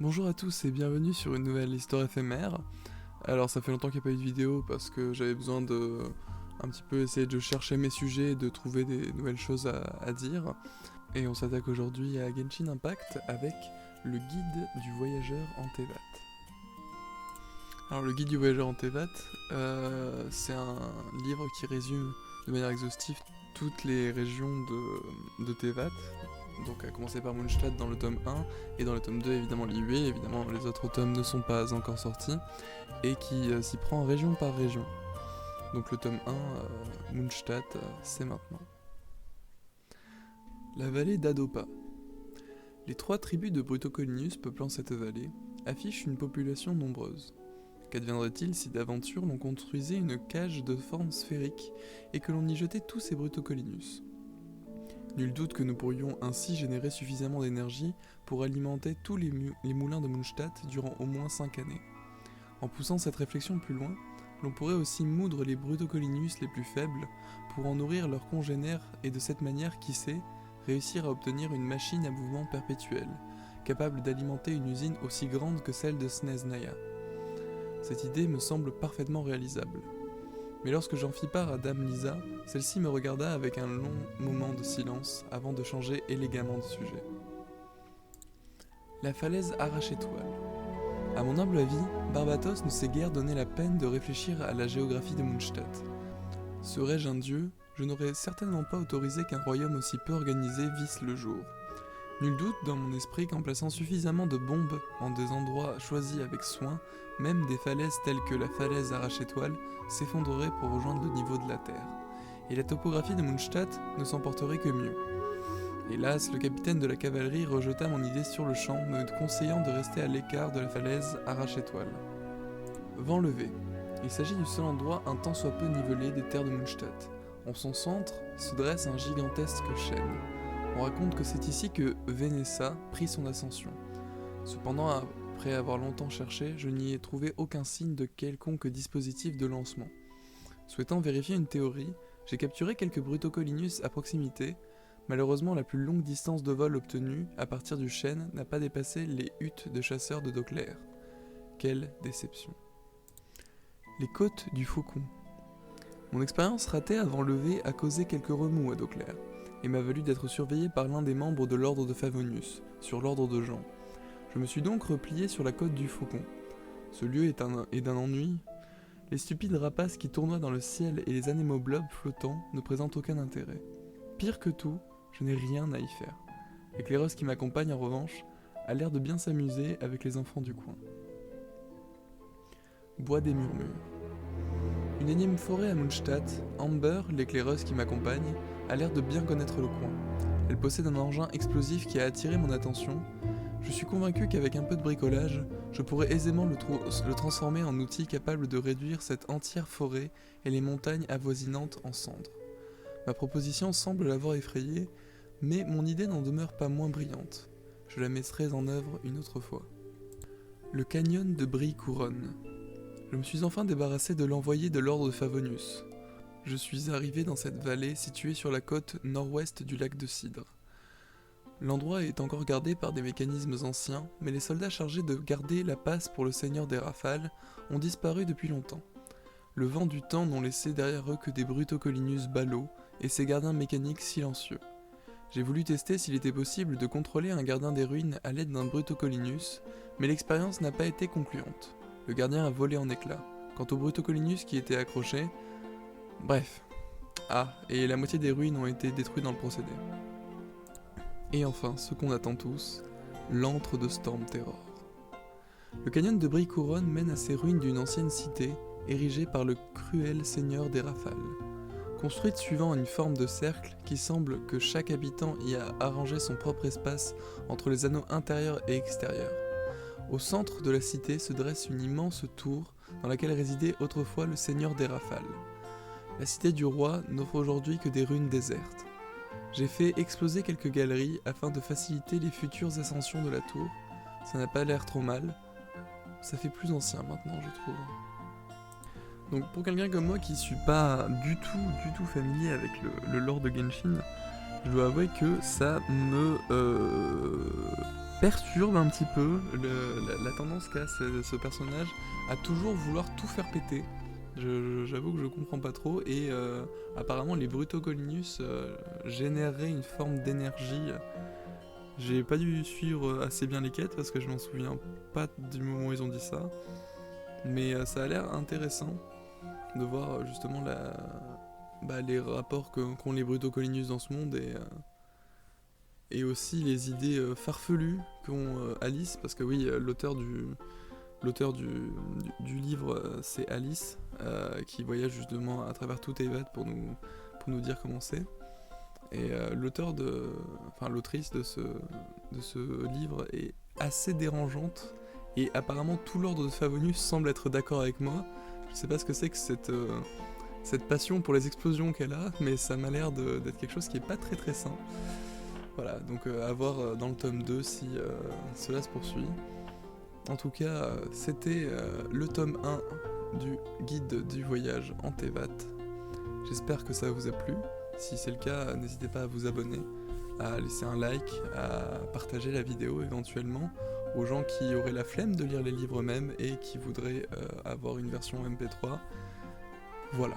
Bonjour à tous et bienvenue sur une nouvelle histoire éphémère. Alors ça fait longtemps qu'il n'y a pas eu de vidéo parce que j'avais besoin de un petit peu essayer de chercher mes sujets et de trouver des nouvelles choses à dire. Et on s'attaque aujourd'hui à Genshin Impact avec le guide du voyageur en Teyvat. Alors le guide du voyageur en Teyvat, c'est un livre qui résume de manière exhaustive toutes les régions de Teyvat, donc à commencer par Mondstadt dans le tome 1, et dans le tome 2 évidemment Liyue, évidemment les autres tomes ne sont pas encore sortis, et qui s'y prend région par région. Donc le tome 1, Mondstadt, c'est maintenant. La vallée d'Adopa. Les 3 tribus de Brutocolinius peuplant cette vallée affichent une population nombreuse. Qu'adviendrait-il si d'aventure l'on construisait une cage de forme sphérique et que l'on y jetait tous ces Brutocolinius ? Nul doute que nous pourrions ainsi générer suffisamment d'énergie pour alimenter tous les moulins de Mondstadt durant au moins 5 années. En poussant cette réflexion plus loin, l'on pourrait aussi moudre les Brutocolinius les plus faibles pour en nourrir leurs congénères et de cette manière, qui sait, réussir à obtenir une machine à mouvement perpétuel, capable d'alimenter une usine aussi grande que celle de Snezhnaya. Cette idée me semble parfaitement réalisable. Mais lorsque j'en fis part à Dame Lisa, celle-ci me regarda avec un long moment de silence avant de changer élégamment de sujet. La falaise Arachétoile. À mon humble avis, Barbatos ne s'est guère donné la peine de réfléchir à la géographie de Mondstadt. Serais-je un dieu, je n'aurais certainement pas autorisé qu'un royaume aussi peu organisé visse le jour. Nul doute dans mon esprit qu'en plaçant suffisamment de bombes en des endroits choisis avec soin, même des falaises telles que la falaise Arachétoile s'effondreraient pour rejoindre le niveau de la terre. Et la topographie de Mondstadt ne s'en porterait que mieux. Hélas, le capitaine de la cavalerie rejeta mon idée sur le champ, me conseillant de rester à l'écart de la falaise Arachétoile. Vent levé. Il s'agit du seul endroit un tant soit peu nivelé des terres de Mondstadt. En son centre se dresse un gigantesque chêne. On raconte que c'est ici que Vénessa prit son ascension. Cependant, après avoir longtemps cherché, je n'y ai trouvé aucun signe de quelconque dispositif de lancement. Souhaitant vérifier une théorie, j'ai capturé quelques Brutocolinius à proximité. Malheureusement, la plus longue distance de vol obtenue à partir du chêne n'a pas dépassé les huttes de chasseurs de Doclair. Quelle déception. Les côtes du Faucon. Mon expérience ratée avant levée a causé quelques remous à Doclair, et m'a valu d'être surveillé par l'un des membres de l'ordre de Favonius, sur l'ordre de Jean. Je me suis donc replié sur la côte du Faucon. Ce lieu est d'un ennui. Les stupides rapaces qui tournoient dans le ciel et les anémoblobes flottants ne présentent aucun intérêt. Pire que tout, je n'ai rien à y faire. L'éclaireuse qui m'accompagne en revanche a l'air de bien s'amuser avec les enfants du coin. Bois des murmures. Une énième forêt à Mondstadt, Amber, l'éclaireuse qui m'accompagne, a l'air de bien connaître le coin. Elle possède un engin explosif qui a attiré mon attention. Je suis convaincu qu'avec un peu de bricolage, je pourrais aisément le transformer en outil capable de réduire cette entière forêt et les montagnes avoisinantes en cendres. Ma proposition semble l'avoir effrayé, mais mon idée n'en demeure pas moins brillante. Je la mettrai en œuvre une autre fois. Le canyon de Brie-Couronne. Je me suis enfin débarrassé de l'envoyé de l'ordre de Favonius. Je suis arrivé dans cette vallée située sur la côte nord-ouest du lac de Cidre. L'endroit est encore gardé par des mécanismes anciens, mais les soldats chargés de garder la passe pour le seigneur des rafales ont disparu depuis longtemps. Le vent du temps n'ont laissé derrière eux que des Brutocolinius ballots et ses gardiens mécaniques silencieux. J'ai voulu tester s'il était possible de contrôler un gardien des ruines à l'aide d'un Brutocolinius, mais l'expérience n'a pas été concluante. Le gardien a volé en éclats. Quant au Brutocolinius qui était accroché... Bref. Ah, et la moitié des ruines ont été détruites dans le procédé. Et enfin, ce qu'on attend tous, l'antre de Storm Terror. Le canyon de Brie-Couronne mène à ces ruines d'une ancienne cité, érigée par le cruel seigneur des rafales. Construite suivant une forme de cercle qui semble que chaque habitant y a arrangé son propre espace entre les anneaux intérieurs et extérieurs. Au centre de la cité se dresse une immense tour dans laquelle résidait autrefois le seigneur des rafales. La cité du roi n'offre aujourd'hui que des ruines désertes. J'ai fait exploser quelques galeries afin de faciliter les futures ascensions de la tour. Ça n'a pas l'air trop mal. Ça fait plus ancien maintenant, je trouve. Donc pour quelqu'un comme moi qui suis pas du tout familier avec le lore de Genshin, je dois avouer que ça me perturbe un petit peu la tendance qu'a ce personnage à toujours vouloir tout faire péter. J'avoue que je comprends pas trop, et apparemment les Brutocolinus généreraient une forme d'énergie. J'ai pas dû suivre assez bien les quêtes parce que je m'en souviens pas du moment où ils ont dit ça, mais ça a l'air intéressant de voir justement les rapports qu'ont les Brutocolinus dans ce monde, et aussi les idées farfelues qu'ont Alice, parce que oui, l'auteur du livre, c'est Alice, qui voyage justement à travers tout Teyvat pour nous dire comment c'est. Et l'autrice de ce livre est assez dérangeante, et apparemment tout l'ordre de Favonius semble être d'accord avec moi. Je sais pas ce que c'est que cette passion pour les explosions qu'elle a, mais ça m'a l'air d'être quelque chose qui est pas très très sain. Voilà, donc à voir dans le tome 2 si cela se poursuit. En tout cas, c'était le tome 1 du guide du voyage en Teyvat. J'espère que ça vous a plu. Si c'est le cas, n'hésitez pas à vous abonner, à laisser un like, à partager la vidéo éventuellement aux gens qui auraient la flemme de lire les livres eux-mêmes et qui voudraient avoir une version MP3. Voilà.